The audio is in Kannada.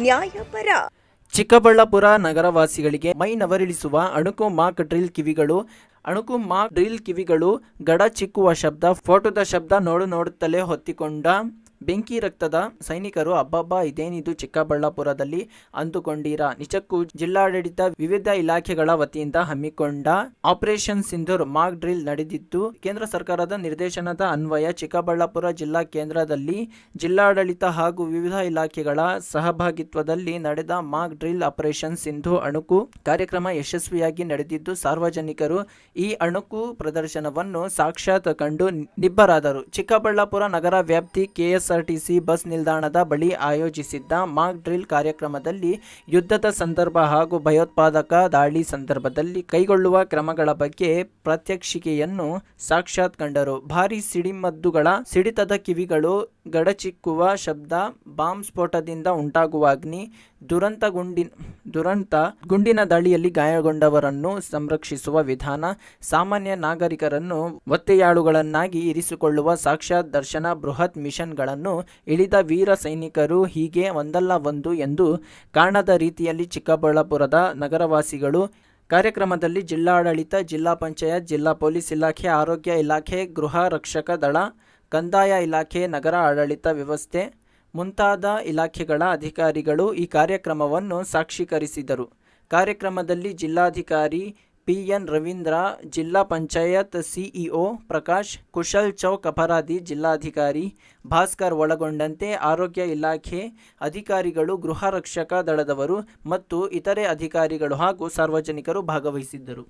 ನ್ಯಾಯಪರ. ಚಿಕ್ಕಬಳ್ಳಾಪುರ ನಗರವಾಸಿಗಳಿಗೆ ಮೈ ನವರಿಳಿಸುವ ಅಣುಕು ಮಾಕ್ ಡ್ರಿಲ್ ಕಿವಿಗಳು. ಅಣುಕು ಮಾಕ್ ಡ್ರಿಲ್ ಕಿವಿಗಳು, ಗಡ ಚಿಕ್ಕುವ ಶಬ್ದ, ಫೋಟೋದ ಶಬ್ದ, ನೋಡುತ್ತಲೇ ಹೊತ್ತಿಕೊಂಡ ಬೆಂಕಿ ರಕ್ತದ ಸೈನಿಕರು. ಅಬ್ಬಬ್ಬ, ಇದೇನಿದು ಚಿಕ್ಕಬಳ್ಳಾಪುರದಲ್ಲಿ ಅಂದುಕೊಂಡಿರಾ? ನಿಜಕ್ಕೂ ಜಿಲ್ಲಾಡಳಿತ ವಿವಿಧ ಇಲಾಖೆಗಳ ವತಿಯಿಂದ ಹಮ್ಮಿಕೊಂಡ ಆಪರೇಷನ್ ಸಿಂಧೂರ್ ಮಾಕ್ ಡ್ರಿಲ್ ನಡೆದಿದ್ದು, ಕೇಂದ್ರ ಸರ್ಕಾರದ ನಿರ್ದೇಶನದ ಅನ್ವಯ ಚಿಕ್ಕಬಳ್ಳಾಪುರ ಜಿಲ್ಲಾ ಕೇಂದ್ರದಲ್ಲಿ ಜಿಲ್ಲಾಡಳಿತ ಹಾಗೂ ವಿವಿಧ ಇಲಾಖೆಗಳ ಸಹಭಾಗಿತ್ವದಲ್ಲಿ ನಡೆದ ಮಾಕ್ ಡ್ರಿಲ್ ಆಪರೇಷನ್ ಸಿಂಧು ಅಣುಕು ಕಾರ್ಯಕ್ರಮ ಯಶಸ್ವಿಯಾಗಿ ನಡೆದಿದ್ದು, ಸಾರ್ವಜನಿಕರು ಈ ಅಣುಕು ಪ್ರದರ್ಶನವನ್ನು ಸಾಕ್ಷಾತ್ ಕಂಡು ನಿಬ್ಬರಾದರು. ಚಿಕ್ಕಬಳ್ಳಾಪುರ ನಗರ ವ್ಯಾಪ್ತಿ ಕೆಎಸ್ಆರ್ಟಿಸಿ ಬಸ್ ನಿಲ್ದಾಣದ ಬಳಿ ಆಯೋಜಿಸಿದ್ದ ಮಾಕ್ ಡ್ರಿಲ್ ಕಾರ್ಯಕ್ರಮದಲ್ಲಿ ಯುದ್ಧದ ಸಂದರ್ಭ ಹಾಗೂ ಭಯೋತ್ಪಾದಕ ದಾಳಿ ಸಂದರ್ಭದಲ್ಲಿ ಕೈಗೊಳ್ಳುವ ಕ್ರಮಗಳ ಬಗ್ಗೆ ಪ್ರಾತ್ಯಕ್ಷಿಕೆಯನ್ನು ಸಾಕ್ಷಾತ್ ಕಂಡರು. ಭಾರೀ ಸಿಡಿಮದ್ದುಗಳ ಸಿಡಿತದ ಕಿವಿಗಳು, ಗಡಚಿಕ್ಕುವ ಶಬ್ದ, ಬಾಂಬ್ ಸ್ಫೋಟದಿಂದ ಉಂಟಾಗುವ ಅಗ್ನಿ ದುರಂತ, ಗುಂಡಿನ ದಾಳಿಯಲ್ಲಿ ಗಾಯಗೊಂಡವರನ್ನು ಸಂರಕ್ಷಿಸುವ ವಿಧಾನ, ಸಾಮಾನ್ಯ ನಾಗರಿಕರನ್ನು ಒತ್ತೆಯಾಳುಗಳನ್ನಾಗಿ ಇರಿಸಿಕೊಳ್ಳುವ ಸಾಕ್ಷಾತ್ ದರ್ಶನ, ಬೃಹತ್ ಮಿಷನ್ಗಳನ್ನು ಇಳಿದ ವೀರ ಸೈನಿಕರು, ಹೀಗೆ ಒಂದಲ್ಲ ಒಂದು ಎಂದು ಕಾಣದ ರೀತಿಯಲ್ಲಿ ಚಿಕ್ಕಬಳ್ಳಾಪುರದ ನಗರವಾಸಿಗಳು ಕಾರ್ಯಕ್ರಮದಲ್ಲಿ ಜಿಲ್ಲಾಡಳಿತ, ಜಿಲ್ಲಾ ಪಂಚಾಯತ್, ಜಿಲ್ಲಾ ಪೊಲೀಸ್ ಇಲಾಖೆ, ಆರೋಗ್ಯ ಇಲಾಖೆ, ಗೃಹ ರಕ್ಷಕ ದಳ, ಕಂದಾಯ ಇಲಾಖೆ, ನಗರ ಆಡಳಿತ ವ್ಯವಸ್ಥೆ ಮುಂತಾದ ಇಲಾಖೆಗಳ ಅಧಿಕಾರಿಗಳು ಈ ಕಾರ್ಯಕ್ರಮವನ್ನು ಸಾಕ್ಷೀಕರಿಸಿದರು. ಕಾರ್ಯಕ್ರಮದಲ್ಲಿ ಜಿಲ್ಲಾಧಿಕಾರಿ ಪಿಎನ್ ರವೀಂದ್ರ, ಜಿಲ್ಲಾ ಪಂಚಾಯತ್ ಸಿಇಒ ಪ್ರಕಾಶ್, ಕುಶಲ್ ಚೌಕ್ ಅಪರಾಧಿ ಜಿಲ್ಲಾಧಿಕಾರಿ ಭಾಸ್ಕರ್ ಒಳಗೊಂಡಂತೆ ಆರೋಗ್ಯ ಇಲಾಖೆ ಅಧಿಕಾರಿಗಳು, ಗೃಹ ರಕ್ಷಕ ದಳದವರು ಮತ್ತು ಇತರೆ ಅಧಿಕಾರಿಗಳು ಹಾಗೂ ಸಾರ್ವಜನಿಕರು ಭಾಗವಹಿಸಿದ್ದರು.